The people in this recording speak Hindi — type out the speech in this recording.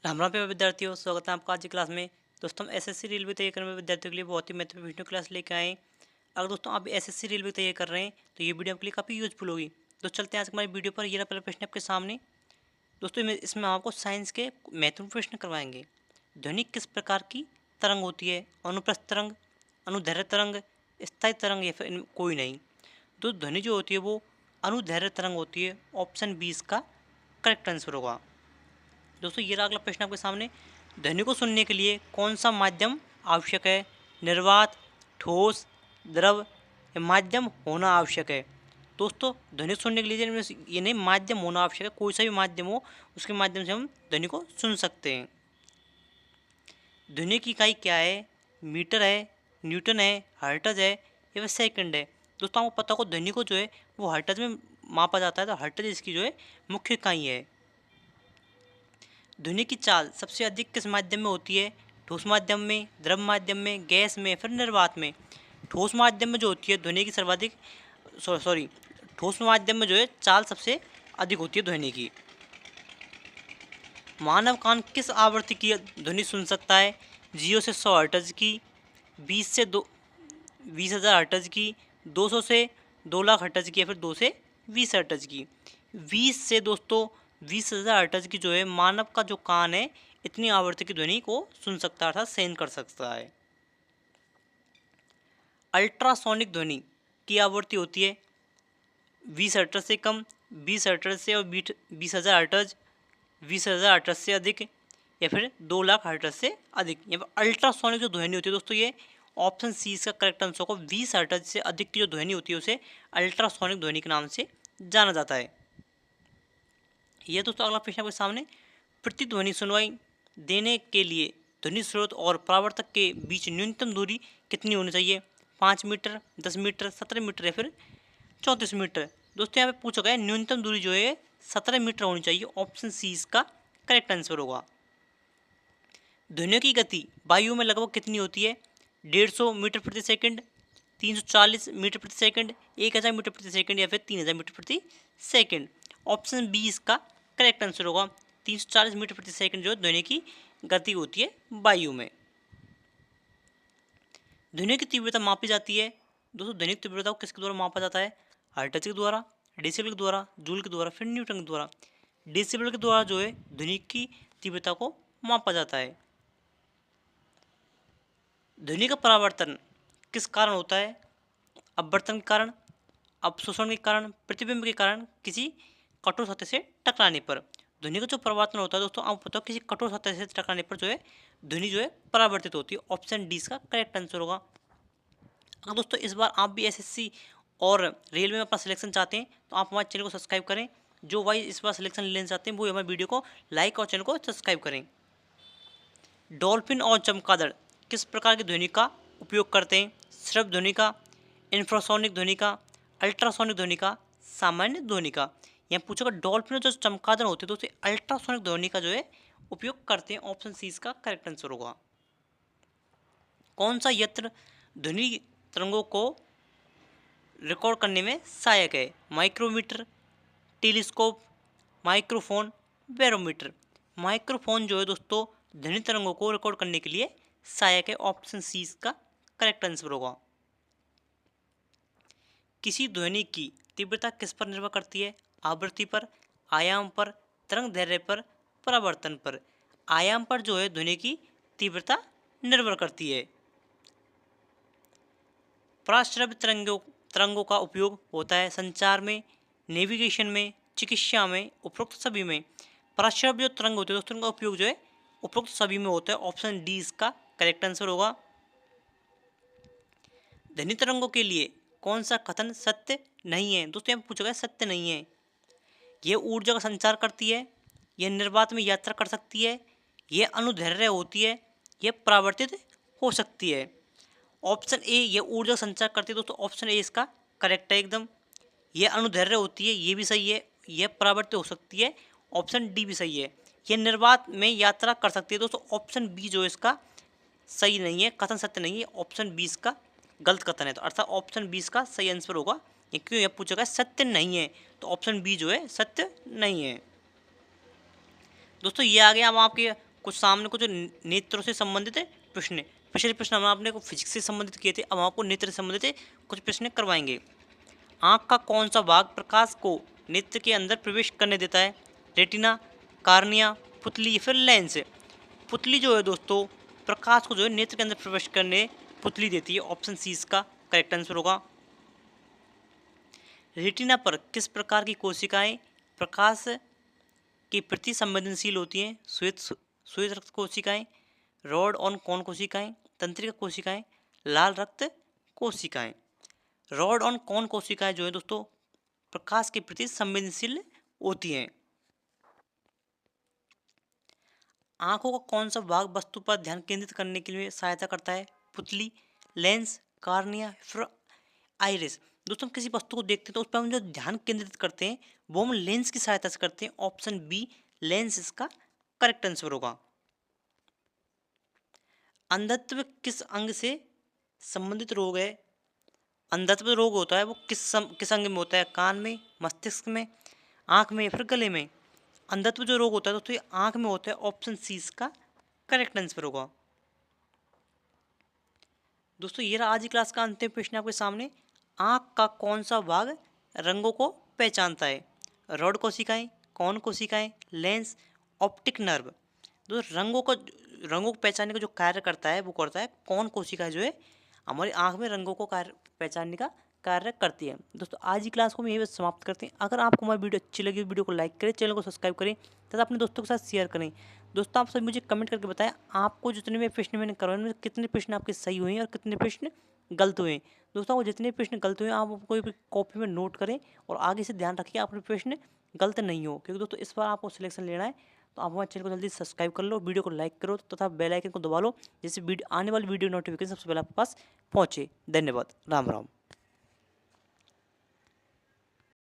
राम राम पे विद्यार्थियों, स्वागत है आपका आज की क्लास में। दोस्तों हम एसएससी रेलवे तैयारी करने वाले विद्यार्थियों के लिए बहुत ही महत्वपूर्ण क्लास लेकर आए हैं। अगर दोस्तों आप एसएससी रेलवे तैयारी कर रहे हैं तो ये वीडियो आपके लिए काफ़ी यूजफुल होगी। तो चलते हैं आज हमारी वीडियो पर। ये रहा पहला प्रश्न आपके सामने। दोस्तों इसमें हम आपको साइंस के महत्वपूर्ण प्रश्न करवाएंगे। ध्वनि किस प्रकार की तरंग होती है? अनुप्रस्थ तरंग, अनुदैर्घ्य तरंग, स्थायी तरंग या फिर कोई नहीं। तो ध्वनि जो होती है वो अनुदैर्घ्य तरंग होती है। ऑप्शन 20 का करेक्ट आंसर होगा। दोस्तों ये रहा अगला प्रश्न आपके सामने। ध्वनि को सुनने के लिए कौन सा माध्यम आवश्यक है? निर्वात, ठोस, द्रव या माध्यम होना आवश्यक है? दोस्तों ध्वनि सुनने के लिए ये नहीं, माध्यम होना आवश्यक है। कोई सा भी माध्यम हो उसके माध्यम से हम ध्वनि को सुन सकते हैं। ध्वनि की इकाई क्या है? मीटर है, न्यूटन है, हर्ट्ज है या फिर सेकंड है? दोस्तों आपको पता हो ध्वनि को जो है वो हर्ट्ज में मापा जाता है, तो हर्ट्ज इसकी जो है मुख्य इकाई है। ध्वनि की चाल सबसे अधिक किस माध्यम में होती है? ठोस माध्यम में, द्रव माध्यम में, गैस में, फिर निर्वात में? ठोस माध्यम में जो होती है ध्वनि की सर्वाधिक ठोस माध्यम में जो है चाल सबसे अधिक होती है ध्वनि की। मानव कान किस आवृत्ति की ध्वनि सुन सकता है? 0 से 100 हर्ट्ज की, 20,000 हर्ट्ज की, 200 से 2 लाख हर्ट्ज की या फिर 2 से 20 हर्ट्ज की? 20 से दोस्तों 20,000 हर्ट्ज की जो है मानव का जो कान है इतनी आवृत्ति की ध्वनि को सुन सकता है, अर्थात सहन कर सकता है। अल्ट्रासोनिक ध्वनि की आवृत्ति होती है 20 हर्ट्ज से कम, 20 हर्ट्ज से और 20,000 हर्ट्ज, 20,000 हर्ट्ज से अधिक या फिर 2 लाख हर्ट्ज से अधिक। या फिर अल्ट्रासोनिक जो ध्वनि होती है दोस्तों, ये ऑप्शन सी इसका करेक्ट आंसर होगा। 20 हर्ट्ज से अधिक की जो ध्वनि होती है उसे अल्ट्रासोनिक ध्वनि के नाम से जाना जाता है। यह दोस्तों अगला प्रश्न आपके सामने। प्रतिध्वनि सुनवाई देने के लिए ध्वनि स्रोत और परावर्तक के बीच न्यूनतम दूरी कितनी होनी चाहिए? 5 मीटर, 10 मीटर, 17 मीटर या फिर 34 मीटर? दोस्तों यहाँ पे पूछा गया न्यूनतम दूरी जो है 17 मीटर होनी चाहिए। ऑप्शन सी इसका करेक्ट आंसर होगा। ध्वनि की गति वायु में लगभग कितनी होती है? 150 मीटर प्रति सेकंड, 340 मीटर प्रति सेकंड, 1000 मीटर प्रति सेकंड या फिर 3000 मीटर प्रति सेकंड? ऑप्शन बी इसका करेक्ट आंसर होगा। 340 मीटर प्रति सेकंड जो ध्वनि की गति होती है वायु में। ध्वनि की तीव्रता मापी जाती है। दोस्तों ध्वनि की तीव्रता को किसके द्वारा मापा जाता है? हर्ट्ज के द्वारा, डेसिबल के द्वारा, जूल के द्वारा, फिर न्यूटन के द्वारा? डेसिबल के द्वारा जो है ध्वनि की तीव्रता को मापा जाता है। ध्वनि का परावर्तन किस कारण होता है? अपवर्तन के कारण, अवशोषण के कारण, प्रतिबिंब के कारण, किसी कठोर सतह से टकराने पर? ध्वनि का जो परावर्तन होता है दोस्तों आपको पता है किसी कठोर सतह से टकराने पर जो है ध्वनि जो है परावर्तित होती है। ऑप्शन डी इसका करेक्ट आंसर होगा। अगर दोस्तों इस बार आप भी एसएससी और रेलवे में अपना सिलेक्शन चाहते हैं तो आप हमारे चैनल को सब्सक्राइब करें। जो भाई इस बार सिलेक्शन लेना चाहते हैं वो हमारे वीडियो को लाइक और चैनल को सब्सक्राइब करें। डॉल्फिन और चमगादड़ किस प्रकार की ध्वनि का उपयोग करते हैं? श्रव्य ध्वनि का, इंफ्रासोनिक ध्वनि का, अल्ट्रासोनिक ध्वनि का, सामान्य ध्वनि का? यहाँ पूछेगा डॉल्फिन और जो चमगादड़ होते हैं दोस्तों अल्ट्रासोनिक ध्वनि का जो है उपयोग करते हैं। ऑप्शन सी इसका करेक्ट आंसर होगा। कौन सा यंत्र ध्वनि तरंगों को रिकॉर्ड करने में सहायक है? Micrometer, telescope, microphone, barometer? Microphone जो है दोस्तों ध्वनि तरंगों को रिकॉर्ड करने के लिए सहायक है। ऑप्शन सी इसका करेक्ट आंसर होगा। किसी ध्वनि की तीव्रता किस पर निर्भर करती है? आवृत्ति पर, आयाम पर, तरंग दैर्घ्य पर, परावर्तन पर? आयाम पर जो है ध्वनि की तीव्रता निर्भर करती है। पराश्रव्य तरंगों का उपयोग होता है संचार में, नेविगेशन में, चिकित्सा में, उपरोक्त सभी में? पराश्रव्य जो तरंग होते हैं दोस्तों उनका उपयोग जो है उपरोक्त सभी में होता है। ऑप्शन डी इसका करेक्ट आंसर होगा। ध्वनि तरंगों के लिए कौन सा कथन सत्य नहीं है? दोस्तों यहाँ पूछा गया सत्य नहीं है। यह ऊर्जा का संचार करती है, यह निर्वात में यात्रा कर सकती है, यह अनुदैर्घ्य होती है, यह परावर्तित हो सकती है? ऑप्शन ए यह ऊर्जा संचार करती है दोस्तों। ऑप्शन ए इसका करेक्ट है एकदम। यह अनुदैर्घ्य होती है, ये भी सही है। यह परावर्तित हो सकती है, ऑप्शन डी भी सही है। यह निर्वात में यात्रा कर सकती है दोस्तों। ऑप्शन बी जो इसका सही नहीं है, कथन सत्य नहीं है। ऑप्शन बी इसका गलत कथन है, तो अर्थात ऑप्शन बी इसका सही आंसर होगा। क्यों यह पूछा गया सत्य नहीं है, तो ऑप्शन बी जो है सत्य नहीं है। दोस्तों ये आ गया अब आपके कुछ सामने कुछ नेत्रों से संबंधित प्रश्न। पिछले प्रश्न हम आपने को फिजिक्स से संबंधित किए थे, अब हम आपको नेत्र से संबंधित कुछ प्रश्न करवाएंगे। आँख का कौन सा भाग प्रकाश को नेत्र के अंदर प्रवेश करने देता है? रेटिना, कार्निया, पुतली या फिर लेंस। पुतली जो है दोस्तों प्रकाश को जो है नेत्र के अंदर प्रवेश करने पुतली देती है। ऑप्शन सी इसका करेक्ट आंसर होगा। रेटिना पर किस प्रकार की कोशिकाएं प्रकाश के प्रति संवेदनशील होती हैं? श्वेत रक्त कोशिकाएं, रॉड ऑन कोन कोशिकाएं, तंत्रिका कोशिकाएं, लाल रक्त कोशिकाएं। रॉड ऑन कोन कोशिकाएं जो है दोस्तों प्रकाश के प्रति संवेदनशील होती हैं। आंखों का कौन सा भाग वस्तु पर ध्यान केंद्रित करने के लिए सहायता करता है? पुतली, लेंस, कार्निया, फिर आइरिस। दोस्तों हम किसी वस्तु को देखते हैं तो उस पर हम जो ध्यान केंद्रित करते हैं वो हम लेंस की सहायता से करते हैं। ऑप्शन बी लेंस इसका करेक्ट आंसर होगा। अंधत्व किस अंग से संबंधित रोग है? अंधत्व रोग होता है वो किस अंग में होता है? कान में, मस्तिष्क में, आंख में या फिर गले में? अंधत्व जो रोग होता है दोस्तों ये आंख में होता है। ऑप्शन सी इसका करेक्ट आंसर होगा। दोस्तों ये रहा आज की क्लास का अंतिम प्रश्न आपके सामने। आंख का कौन सा भाग रंगों को पहचानता है? रॉड कोशिकाएं, कोन कोशिकाएं, लेंस, ऑप्टिक नर्व। दोस्तों रंगों को पहचानने का जो कार्य करता है वो करता है कोन कोशिका जो है हमारी आंख में रंगों को पहचानने का कार्य करती है। दोस्तों आज की क्लास को हम यही बस समाप्त करते हैं। अगर आपको हमारी वीडियो अच्छी लगी वीडियो को लाइक करें, चैनल को सब्सक्राइब करें तथा अपने दोस्तों के साथ शेयर करें। दोस्तों आप सभी मुझे कमेंट करके बताएं आपको जितने भी प्रश्न मैंने करवाए उनमें कितने प्रश्न आपके सही हुए हैं और कितने प्रश्न गलत हुए हैं। दोस्तों आपको जितने प्रश्न गलत हुए हैं आप कोई भी कॉपी में नोट करें और आगे से ध्यान रखिए अपने प्रश्न गलत नहीं हो, क्योंकि दोस्तों इस बार आपको सिलेक्शन लेना है। तो आप हमारे चैनल को जल्दी सब्सक्राइब कर लो, वीडियो को लाइक करो तथा बेल आइकन को दबा लो जिससे आने वाली वीडियो नोटिफिकेशन सबसे पहले आपके पास पहुंचे। धन्यवाद। राम राम।